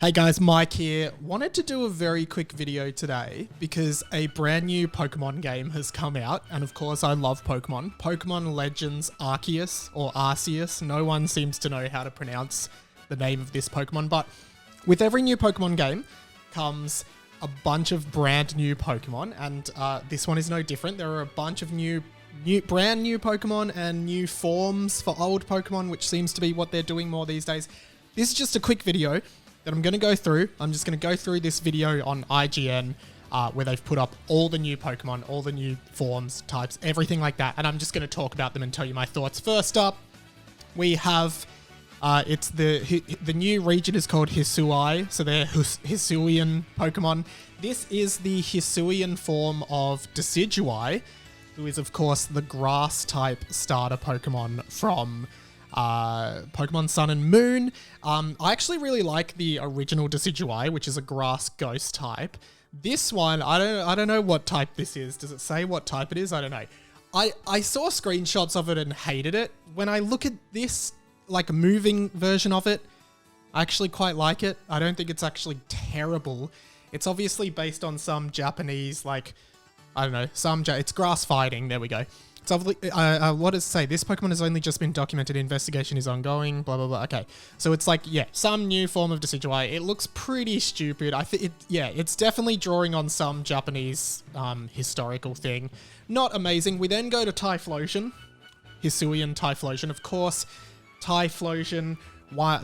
Hey guys, Mike here. Wanted to do a very quick video today because a brand new Pokemon game has come out, and of course I love Pokemon. Pokémon Legends Arceus, or Arceus. No one seems to know how to pronounce the name of this Pokemon, but with every new Pokemon game comes a bunch of brand new Pokemon, and this one is no different. There are a bunch of brand new Pokemon and new forms for old Pokemon, which seems to be what they're doing more these days. This is just a quick video that I'm going to go through. I'm just going to go through this video on IGN where they've put up all the new Pokemon, all the new forms, types, everything like that. And I'm just going to talk about them and tell you my thoughts. First up, we have, it's the new region is called Hisuian. So they're Hisuian Pokemon. This is the Hisuian form of Decidueye, who is of course the grass type starter Pokemon from Pokemon Sun and Moon. I actually really like the original Decidueye, which is a grass ghost type. This one, I don't know what type this is. Does it say what type it is? I don't know. I saw screenshots of it and hated it. When I look at this, like, moving version of it, I actually quite like it. I don't think it's actually terrible. It's obviously based on some Japanese, like, I don't know, it's grass fighting. There we go. So, what does it say? This Pokemon has only just been documented. Investigation is ongoing. Blah, blah, blah. Okay. So it's like, yeah, some new form of Decidueye. It looks pretty stupid. I think it's definitely drawing on some Japanese historical thing. Not amazing. We then go to Typhlosion. Hisuian Typhlosion. Of course, Typhlosion,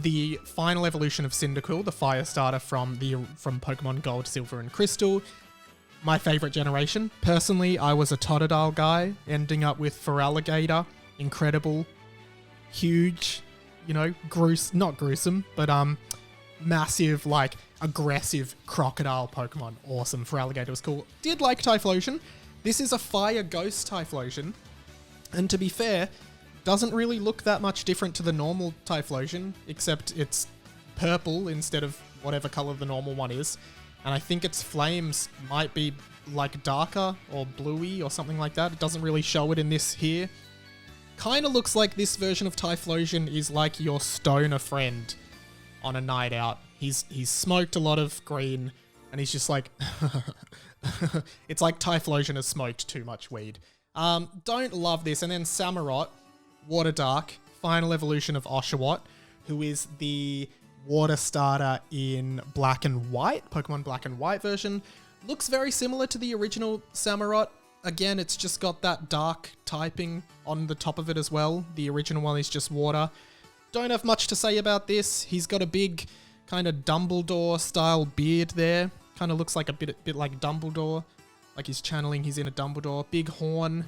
the final evolution of Cyndaquil, the fire starter from Pokemon Gold, Silver, and Crystal. My favorite generation. Personally, I was a Totodile guy, ending up with Feraligatr. Incredible. Huge. You know, not gruesome, but massive, like, aggressive crocodile Pokemon. Awesome. Feraligatr was cool. Did like Typhlosion. This is a fire ghost Typhlosion. And to be fair, doesn't really look that much different to the normal Typhlosion, except it's purple instead of whatever color the normal one is. And I think its flames might be like darker or bluey or something like that. It doesn't really show it in this here. Kind of looks like this version of Typhlosion is like your stoner friend on a night out. He's smoked a lot of green and he's just like, it's like Typhlosion has smoked too much weed. Don't love this. And then Samurott, Water Dark, final evolution of Oshawott, who is the water starter in Black and White, Pokemon Black and White version. Looks very similar to the original Samurott. Again, it's just got that dark typing on the top of it as well. The original one is just water. Don't have much to say about this. He's got a big kind of Dumbledore style beard there. Kind of looks like a bit like Dumbledore. Like he's channeling, he's in a Dumbledore. Big horn,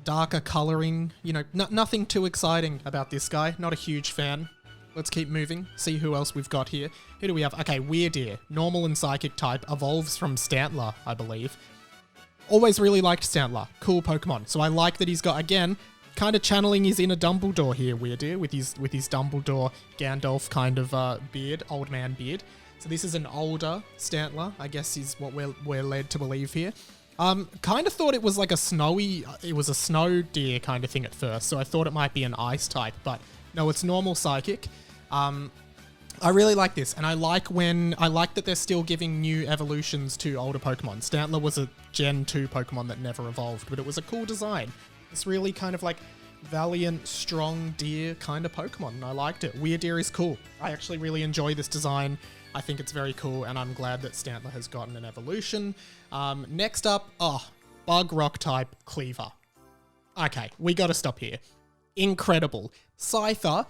darker coloring. You know, nothing too exciting about this guy. Not a huge fan. Let's keep moving, see who else we've got here. Who do we have? Okay, Weirdeer, normal and psychic type, evolves from Stantler, I believe. Always really liked Stantler. Cool Pokemon. So I like that he's got, again, kind of channeling his inner Dumbledore here, Weirdeer, with his Dumbledore Gandalf kind of beard, old man beard. So this is an older Stantler, I guess is what we're led to believe here. Kind of thought it was like a snow deer kind of thing at first, so I thought it might be an ice type, but no, it's normal psychic. I really like this, and I like that they're still giving new evolutions to older Pokemon. Stantler was a Gen 2 Pokemon that never evolved, but it was a cool design. It's really kind of like valiant, strong deer kind of Pokemon, and I liked it. Weirdeer is cool. I actually really enjoy this design. I think it's very cool, and I'm glad that Stantler has gotten an evolution. Next up, Bug Rock type Cleaver. Okay, we gotta stop here. Incredible. Scyther,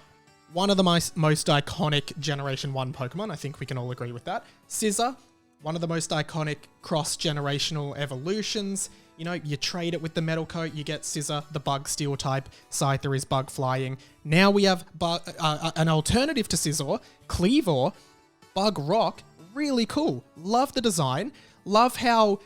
one of the most iconic Generation 1 Pokemon. I think we can all agree with that. Scyther, one of the most iconic cross-generational evolutions. You know, you trade it with the Metal Coat, you get Scyther, the Bug Steel type. Scyther is Bug Flying. Now we have an alternative to Scyther, Cleavor, Bug Rock. Really cool. Love the design. Love how,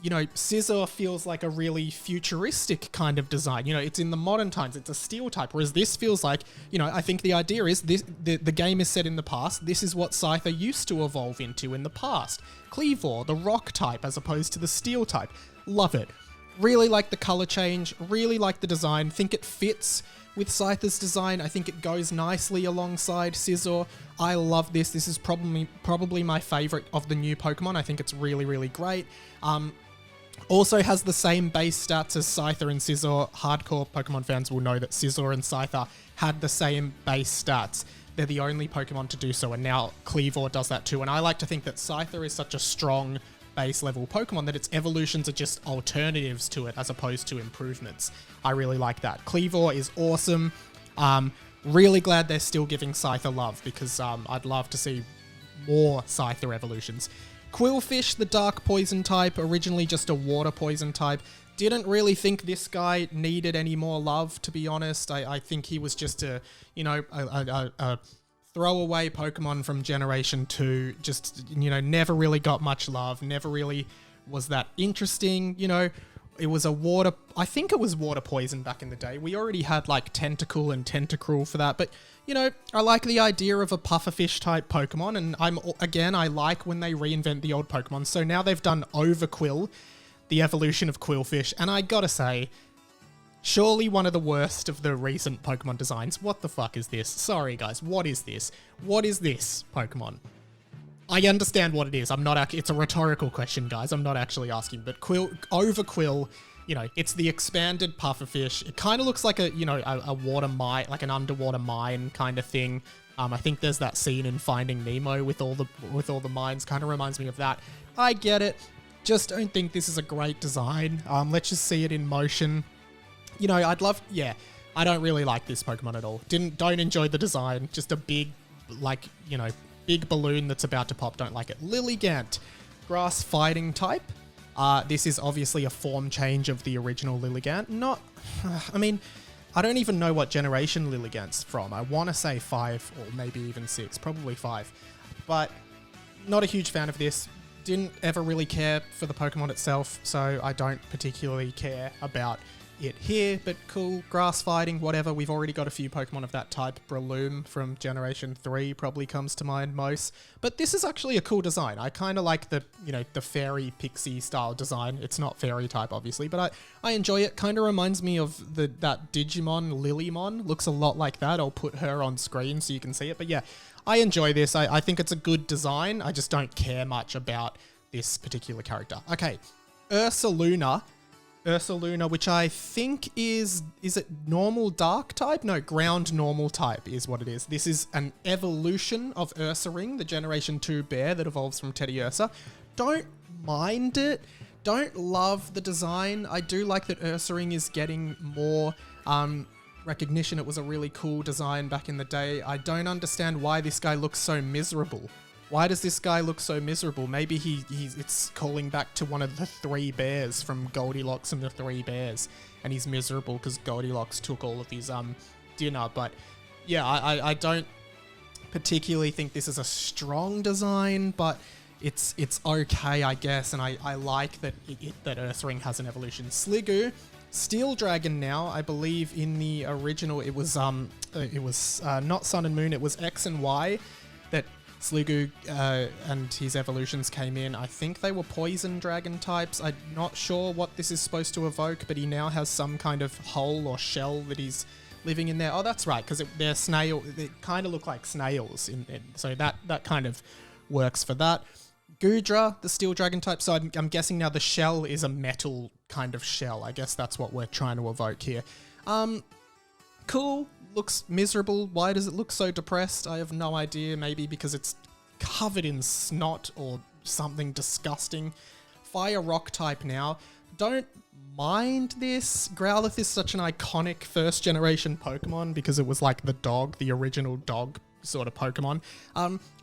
you know, Scyther feels like a really futuristic kind of design. You know, it's in the modern times. It's a steel type, whereas this feels like, you know, I think the idea is the game is set in the past. This is what Scyther used to evolve into in the past. Cleavor, the rock type, as opposed to the steel type. Love it. Really like the color change. Really like the design. Think it fits with Scyther's design. I think it goes nicely alongside Scizor. I love this. This is probably my favorite of the new Pokemon. I think it's really, really great. Also has the same base stats as Scyther and Scizor. Hardcore Pokemon fans will know that Scizor and Scyther had the same base stats. They're the only Pokemon to do so, and now Kleavor does that too. And I like to think that Scyther is such a strong base level Pokemon that its evolutions are just alternatives to it as opposed to improvements. I really like that. Kleavor is awesome. Really glad they're still giving Scyther love, because I'd love to see more Scyther evolutions. Quillfish, the dark poison type, originally just a water poison type. Didn't really think this guy needed any more love, to be honest. I think he was just a throwaway Pokemon from Generation 2. Just, never really got much love, never really was that interesting. It was I think it was water poison back in the day. We already had like Tentacool and Tentacruel for that, but I like the idea of a pufferfish type Pokemon, and I like when they reinvent the old Pokemon. So now they've done Overquill, the evolution of Quillfish, and I gotta say, surely one of the worst of the recent Pokemon designs. What the fuck is this? Sorry guys, what is this? What is this Pokemon? I understand what it is. It's a rhetorical question, guys. I'm not actually asking, but Overquill, it's the expanded pufferfish. It kind of looks like a water mine, like an underwater mine kind of thing. I think there's that scene in Finding Nemo with all the mines. Kind of reminds me of that. I get it. Just don't think this is a great design. Let's just see it in motion. I don't really like this Pokemon at all. Don't enjoy the design. Just a big, big balloon that's about to pop. Don't like it. Lilligant, grass fighting type. This is obviously a form change of the original Lilligant. I don't even know what generation Lilligant's from. I want to say 5 or maybe even 6, probably 5. But not a huge fan of this. Didn't ever really care for the Pokemon itself, so I don't particularly care about it here, but cool. Grass fighting, whatever. We've already got a few Pokemon of that type. Breloom from Generation 3 probably comes to mind most. But this is actually a cool design. I kind of like the fairy pixie style design. It's not fairy type, obviously, but I enjoy it. Kind of reminds me of that Digimon, Lilymon. Looks a lot like that. I'll put her on screen so you can see it. But yeah, I enjoy this. I think it's a good design. I just don't care much about this particular character. Okay, Ursuluna, which I think is it normal dark type? No, ground normal type is what it is. This is an evolution of Ursaring, the Generation 2 bear that evolves from Teddiursa. Don't mind it. Don't love the design. I do like that Ursaring is getting more recognition. It was a really cool design back in the day. I don't understand why this guy looks so miserable. Why does this guy look so miserable? Maybe it's calling back to one of the 3 bears from Goldilocks and the 3 Bears, and he's miserable because Goldilocks took all of his dinner. But yeah, I don't particularly think this is a strong design, but it's okay, I guess. And I like that that Ursaring has an evolution. Sliggoo, Steel Dragon now. I believe in the original it was not Sun and Moon, it was X and Y that Sliggoo and his evolutions came in. I think they were poison dragon types. I'm not sure what this is supposed to evoke, but he now has some kind of hole or shell that he's living in there. Oh, that's right, because they're snail. They kind of look like snails, so that kind of works for that. Goodra, the steel dragon type. So I'm guessing now the shell is a metal kind of shell. I guess that's what we're trying to evoke here. Cool. Looks miserable. Why does it look so depressed? I have no idea. Maybe because it's covered in snot or something disgusting. Fire rock type now. Don't mind this. Growlithe is such an iconic first generation Pokemon because it was like the dog, the original dog sort of Pokemon.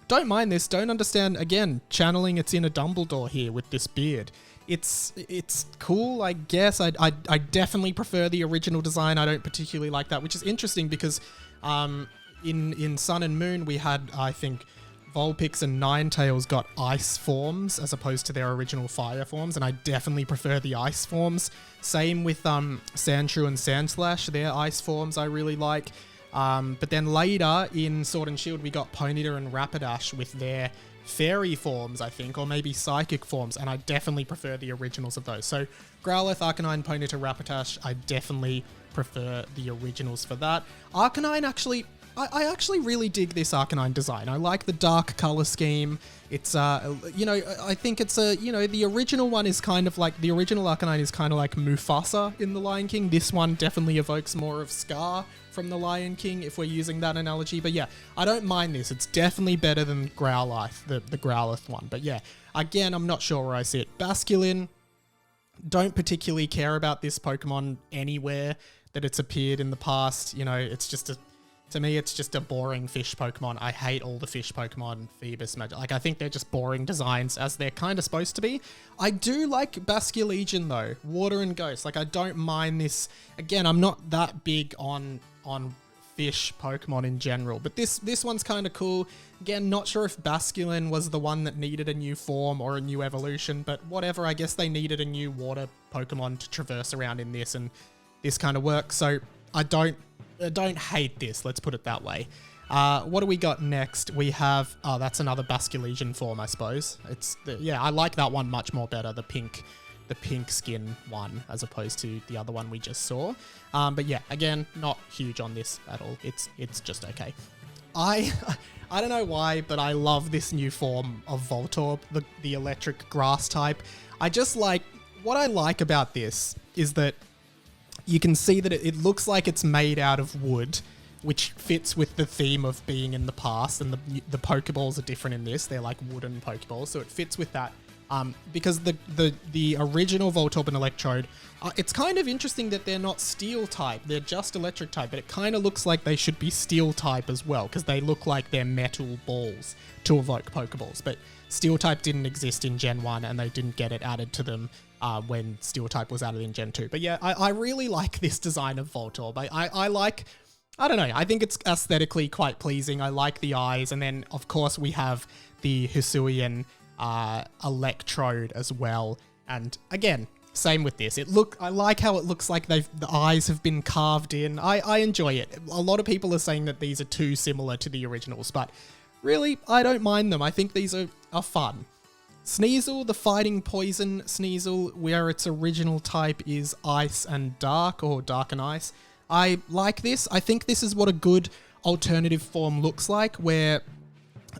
Don't mind this. Don't understand, again, channeling its inner Dumbledore here with this beard. It's cool, I guess. I definitely prefer the original design. I don't particularly like that, which is interesting because in Sun and Moon we had, I think, Vulpix and Ninetales got ice forms as opposed to their original fire forms, and I definitely prefer the ice forms. Same with Sandshrew and Sandslash, their ice forms I really like. But then later in Sword and Shield we got Ponyta and Rapidash with their fairy forms, I think, or maybe psychic forms, and I definitely prefer the originals of those. So Growlithe, Arcanine, Ponyta, Rapidash, I definitely prefer the originals for that. Arcanine actually, I actually really dig this Arcanine design. I like the dark color scheme. It's, you know, I think it's you know, the original one is kind of like, the original Arcanine is kind of like Mufasa in The Lion King. This one definitely evokes more of Scar from The Lion King, if we're using that analogy. But yeah, I don't mind this. It's definitely better than Growlithe, the Growlithe one. But yeah, again, I'm not sure where I sit. Basculin, don't particularly care about this Pokemon anywhere that it's appeared in the past. You know, it's just to me, it's just a boring fish Pokemon. I hate all the fish Pokemon, Phoebus, Magic. Like, I think they're just boring designs, as they're kind of supposed to be. I do like Basculegion, though. Water and Ghost. Like, I don't mind this. Again, I'm not that big on fish Pokemon in general, but this one's kind of cool. Again, not sure if Basculin was the one that needed a new form or a new evolution, but whatever. I guess they needed a new water Pokemon to traverse around in this, and this kind of works. So I don't hate this, let's put it that way. What do we got next? We have, that's another Basculegion form, I suppose. Yeah, I like that one much more better, the pink skin one, as opposed to the other one we just saw. But yeah, again, not huge on this at all. It's just okay. I don't know why, but I love this new form of Voltorb, the electric grass type. I just like, what I like about this is that you can see that it looks like it's made out of wood, which fits with the theme of being in the past, and the Pokeballs are different in this. They're like wooden Pokeballs, so it fits with that. Because the original Voltorb and Electrode, it's kind of interesting that they're not Steel type. They're just Electric type, but it kind of looks like they should be Steel type as well, because they look like they're metal balls to evoke Pokeballs. But Steel type didn't exist in Gen 1, and they didn't get it added to them when Steel type was added in Gen 2. But yeah, I really like this design of Voltorb. I like, I don't know, I think it's aesthetically quite pleasing. I like the eyes, and then of course we have the Hisuian Electrode as well. And again, same with this. I like how it looks like the eyes have been carved in. I enjoy it. A lot of people are saying that these are too similar to the originals, but really, I don't mind them. I think these are fun. Sneasel, the fighting poison Sneasel, where its original type is ice and dark, or dark and ice. I like this. I think this is what a good alternative form looks like, where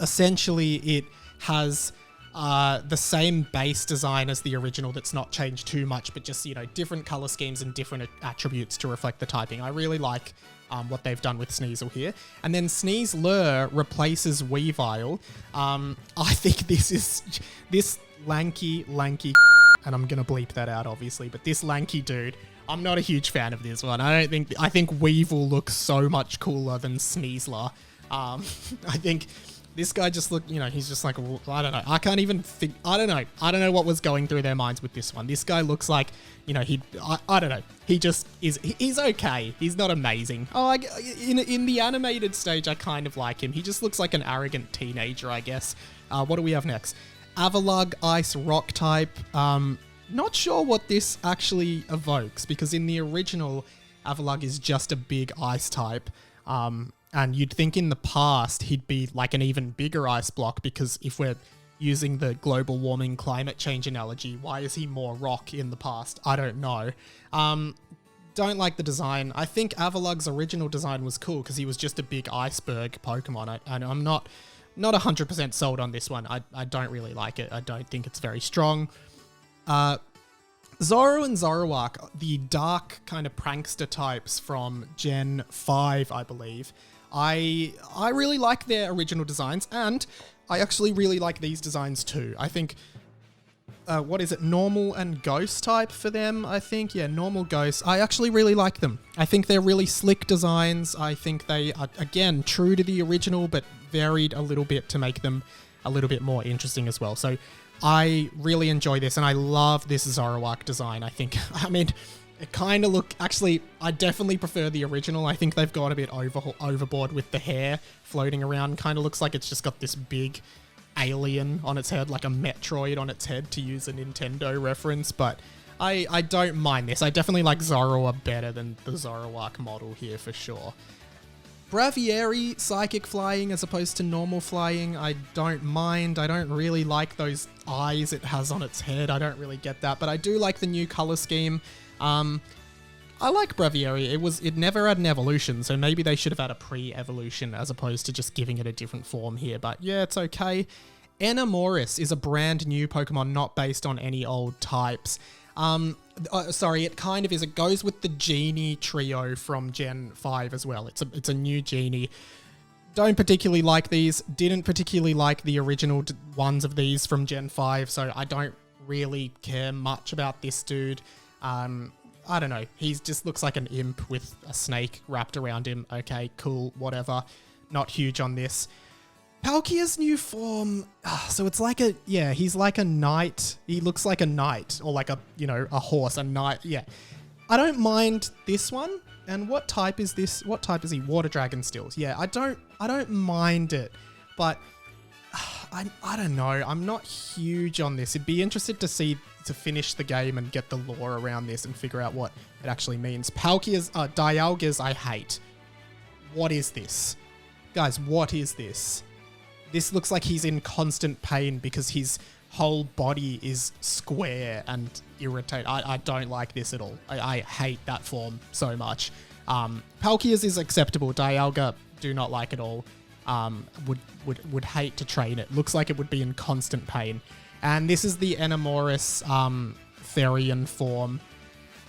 essentially it has the same base design as the original that's not changed too much, but just, you know, different color schemes and different attributes to reflect the typing. I really like what they've done with Sneasel here. And then Sneasler replaces Weavile. I think this lanky, and I'm going to bleep that out obviously, but this lanky dude, I'm not a huge fan of this one. I think Weavile looks so much cooler than Sneasler. I think this guy just looked, you know, he's just like, I don't know. I can't even think, I don't know. I don't know what was going through their minds with this one. This guy looks like, you know, I don't know. He just is, he's okay. He's not amazing. Oh, in the animated stage, I kind of like him. He just looks like an arrogant teenager, I guess. What do we have next? Avalugg, Ice Rock type. Not sure what this actually evokes, because in the original, Avalugg is just a big ice type. And you'd think in the past he'd be like an even bigger ice block, because if we're using the global warming climate change analogy, why is he more rock in the past? I don't know. Don't like the design. I think Avalugg's original design was cool because he was just a big iceberg Pokemon. And I'm not 100% sold on this one. I don't really like it. I don't think it's very strong. Zoro and Zoroark, the dark kind of prankster types from Gen 5, I believe. I really like their original designs, and I actually really like these designs too. I think, what is it, normal and ghost type for them, I think? Yeah, normal ghost. I actually really like them. I think they're really slick designs. I think they are, again, true to the original, but varied a little bit to make them a little bit more interesting as well. So I really enjoy this, and I love this Zoroark design. I mean, it kind of actually, I definitely prefer the original. I think they've gone a bit overboard with the hair floating around. Kind of looks like it's just got this big alien on its head, like a Metroid on its head, to use a Nintendo reference, but I don't mind this. I definitely like Zoroark better than the Zoroark model here for sure. Braviary, psychic flying as opposed to normal flying, I don't mind. I don't really like those eyes it has on its head. I don't really get that, but I do like the new color scheme. I like Braviary. It never had an evolution, so maybe they should have had a pre-evolution as opposed to just giving it a different form here. But yeah, it's okay. Anamoros is a brand new Pokemon, not based on any old types. Sorry, it kind of is. It goes with the Genie trio from Gen 5 as well. It's a new Genie. Don't particularly like these. Didn't particularly like the original ones of these from Gen 5, so I don't really care much about this dude. I don't know. He just looks like an imp with a snake wrapped around him. Okay, cool, whatever. Not huge on this. Palkia's new form, so it's like he's like a knight. He looks like a knight, or like a horse, a knight. Yeah, I don't mind this one. And what type is this? What type is he? Water dragon stills. Yeah, I don't mind it, but I don't know. I'm not huge on this. I'd be interested to finish the game and get the lore around this and figure out what it actually means. Dialgas I hate. What is this? Guys, what is this? This looks like he's in constant pain because his whole body is square and irritated. I don't like this at all. I hate that form so much. Palkia's is acceptable. Dialga, do not like at all. Would hate to train it. Looks like it would be in constant pain. And this is the Anamoros Therian form.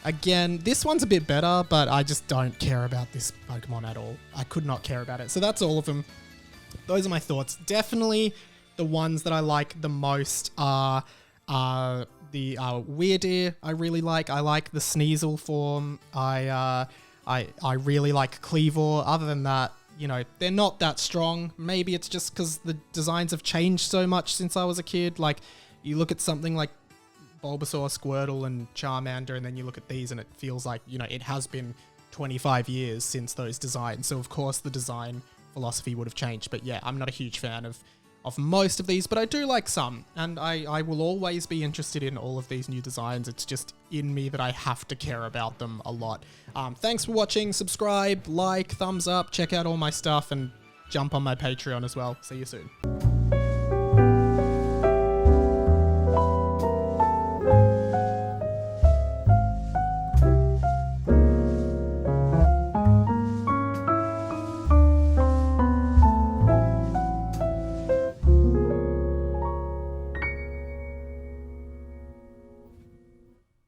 Again, this one's a bit better, but I just don't care about this Pokemon at all. I could not care about it. So that's all of them. Those are my thoughts. Definitely the ones that I like the most are the Weirdeer I really like. I like the Sneasel form. I really like Cleavor. Other than that, they're not that strong. Maybe it's just because the designs have changed so much since I was a kid. Like, you look at something like Bulbasaur, Squirtle, and Charmander, and then you look at these and it feels like, it has been 25 years since those designs. So, of course, the design philosophy would have changed. But yeah, I'm not a huge fan of most of these, but I do like some. And I will always be interested in all of these new designs. It's just in me that I have to care about them a lot. Thanks for watching. Subscribe, like, thumbs up, check out all my stuff, and jump on my Patreon as well. See you soon.